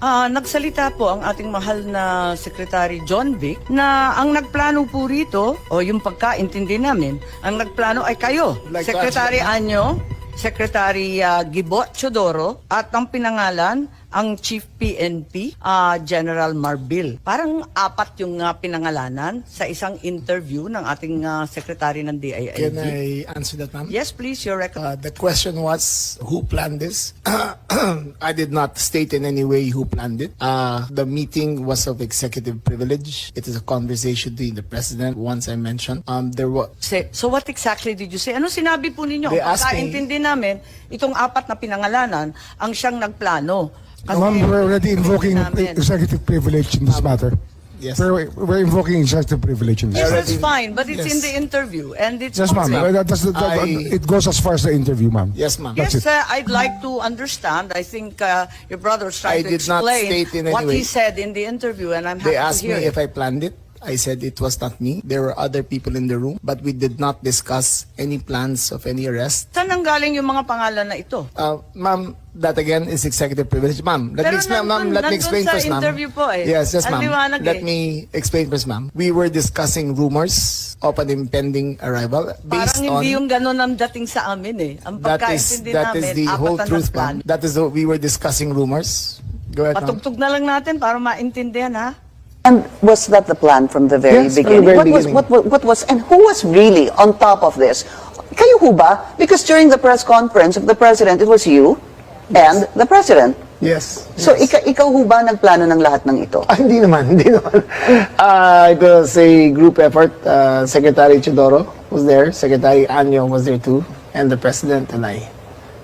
Nagsalita po ang ating mahal na Secretary John Vic na ang nagplano po rito, o yung pagkaintindi namin, ang nagplano ay kayo, Like Secretary Anyo, Secretary Gibot Chodoro, at ang pinangalan, ang Chief PNP, General Marbil. Parang apat yung pinangalanan sa isang interview ng ating Secretary ng DILG. Can I answer that, ma'am? Yes, please, your record. The question was, who planned this? I did not state in any way who planned it. The meeting was of executive privilege. It is a conversation between the president. Once I mentioned, there was. So what exactly did you say? Ano sinabi po ninyo? They asked me- Pagkaintindi namin, itong apat na pinangalanan, ang siyang nagplano. Ma'am, we're already invoking namin. executive privilege in this matter. Yes. We're invoking executive privilege in this. Yes, that's Already- fine, but it's in Yes. the interview and it's Yes, ma'am. public. It goes as far as the interview, ma'am. Yes, ma'am. Yes, That's it. I'd like to understand. I think your brother was trying I to did not explain state in any what he way. said in the interview, and I'm happy They to asked hear me it. if I planned it. I said it was not me. There were other people in the room, but we did not discuss any plans of any arrest. Saan nanggaling yung mga pangalan na ito? Ma'am, that again is executive privilege. Ma'am, let Pero me explain sa first, ma'am. interview po eh. Yes, Ang ma'am. liwanag Let eh. me explain first, ma'am. We were discussing rumors of an impending arrival based Parang hindi on yung ganun ang dating sa amin eh. Ang that is pagkaintindi that namin, is the whole apat na truth, nagplano. ma'am. That is we were discussing rumors. Go ahead, ma'am. Patugtog na lang natin para maintindihan ha. And was that the plan from the very Yes, from the beginning? very What beginning. what was, and who was really on top of this? Kayo ho ba? Because during the press conference of the president, it was you and the president. Yes. So ikaw ho ba nagplano ng lahat ng ito? Hindi naman, hindi naman. It was a group effort. Secretary Chodoro was there, Secretary Anyo was there too, and the President and I.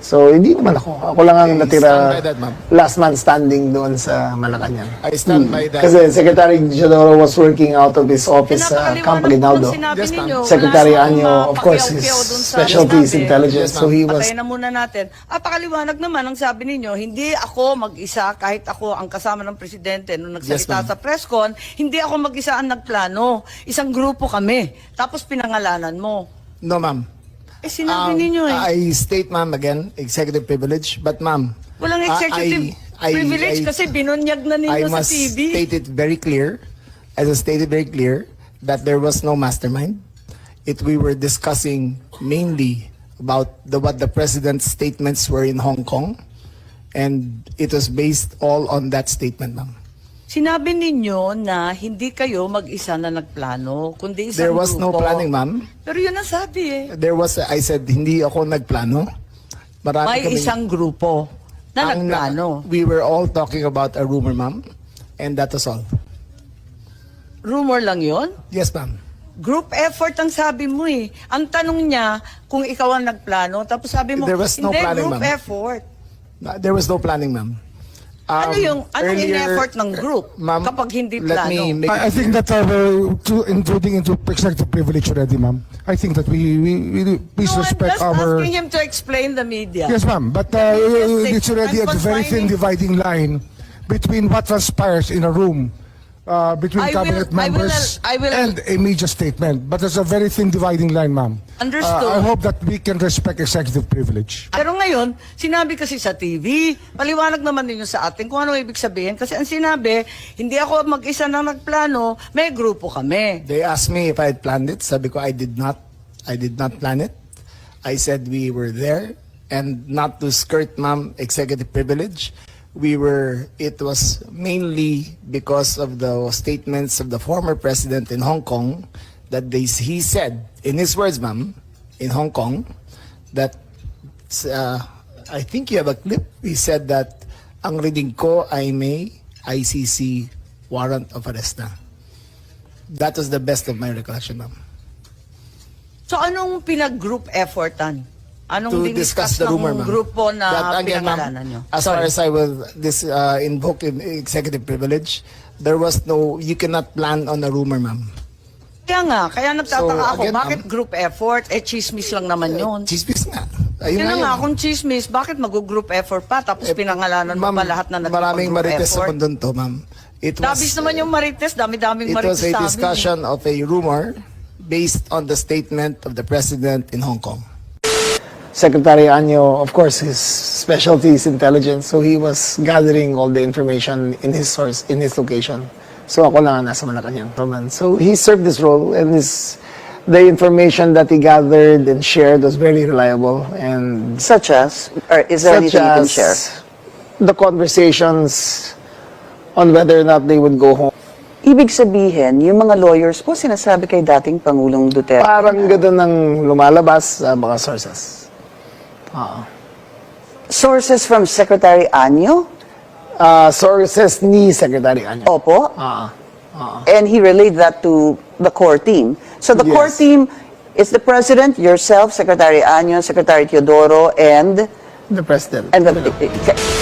So, hindi naman ako. Ako lang ang I natira stand by that, ma'am. last man standing doon sa Malacanang. I stand by that. Kasi Secretary Chodoro was working out of his office sa Camp Aguinaldo. Yes, Secretary Anyo, of course, his specialty is intelligence. Yes, So, he was Patayin na muna natin. Pakaliwanag naman ang sabi ninyo, hindi ako mag-isa kahit ako ang kasama ng presidente nung nagsalita Yes, ma'am. sa press con, hindi ako mag-isa ang nagplano. Isang grupo kami. Tapos pinangalanan mo. no, ma'am. Sinabi ninyo eh. I state, ma'am, again, executive privilege. But, ma'am, Walang executive privilege kasi binunyag na I ninyo sa must TV. state it very clear, as I stated very clear, that there was no mastermind. We were discussing mainly about what the president's statements were in Hong Kong, and it was based all on that statement, ma'am. Sinabi ninyo na hindi kayo mag-isa na nagplano, kundi isang There was no grupo. planning, ma'am. Pero yun ang sabi eh. I said, hindi ako nagplano. Marami May kaming- isang grupo na ang nagplano. We were all talking about a rumor, ma'am, and that was all. Rumor lang yon. Yes, ma'am. Group effort ang sabi mo eh. Ang tanong niya kung ikaw ang nagplano, tapos sabi mo, There was no hindi, planning, group ma'am. effort. There was no planning, ma'am. Ano yung, anong Earlier- in-effort ng group Ma'am, kapag hindi let plano? me make I think that we're intruding into executive privilege already, ma'am. I think that we please No, I'm respect just our. asking him to explain the media. Yes, ma'am. But Yes, it's already I'm a very thin confining- dividing line between what transpires in a room between I will- cabinet members I will- and a media statement. But there's a very thin dividing line, ma'am. Understood. I hope that we can respect executive privilege. Pero ngayon, sinabi kasi sa TV, paliwanag naman ninyo sa atin kung ano ibig sabihin. Kasi ang sinabi, hindi ako mag-isa na nagplano, may grupo kami. They asked me if I had planned it. Sabi ko, I did not plan it. I said we were there, and not to skirt, ma'am, executive privilege. It was mainly because of the statements of the former president in Hong Kong that he said, in his words, ma'am, in Hong Kong, that, I think you have a clip, he said that, ang reading ko ay may ICC warrant of arrest na. That was the best of my recollection, ma'am. So anong pinag-group effortan? Anong To discuss the rumor, ng ma'am. grupo na That, again, ma'am, pinangalanan nyo? as far as I will invoke executive privilege, there was no, you cannot plan on a rumor, ma'am. Kaya nagtataka So, ako, again, bakit group effort? Chismis lang naman yun. Chismis nga. Ayun Yun na nga, yun. kung chismis, bakit mag-group effort pa? Tapos pinangalanan mo Ma'am, pa lahat na maraming nag-group marites sa effort. mundo to, ma'am. Dabis naman yung marites, dami-daming It marites was a sa amin. discussion of a rumor based on the statement of the president in Hong Kong. Secretary Anyo, of course, his specialty is intelligence, so he was gathering all the information in his source, in his location. So ako lang ang nasa Malacanang. So he served this role, and the information that he gathered and shared was very reliable. And Such as, or is there such anything you can as share? the conversations on whether or not they would go home. Ibig sabihin, yung mga lawyers po sinasabi kay dating Pangulong Duterte. Parang gano'n ang lumalabas sa mga sources. Sources from Secretary Anyo? Sources ni Secretary Anyo. Opo. And he relayed that to the core team. So the core Yes. team is the President, yourself, Secretary Anyo, Secretary Teodoro, and The President. the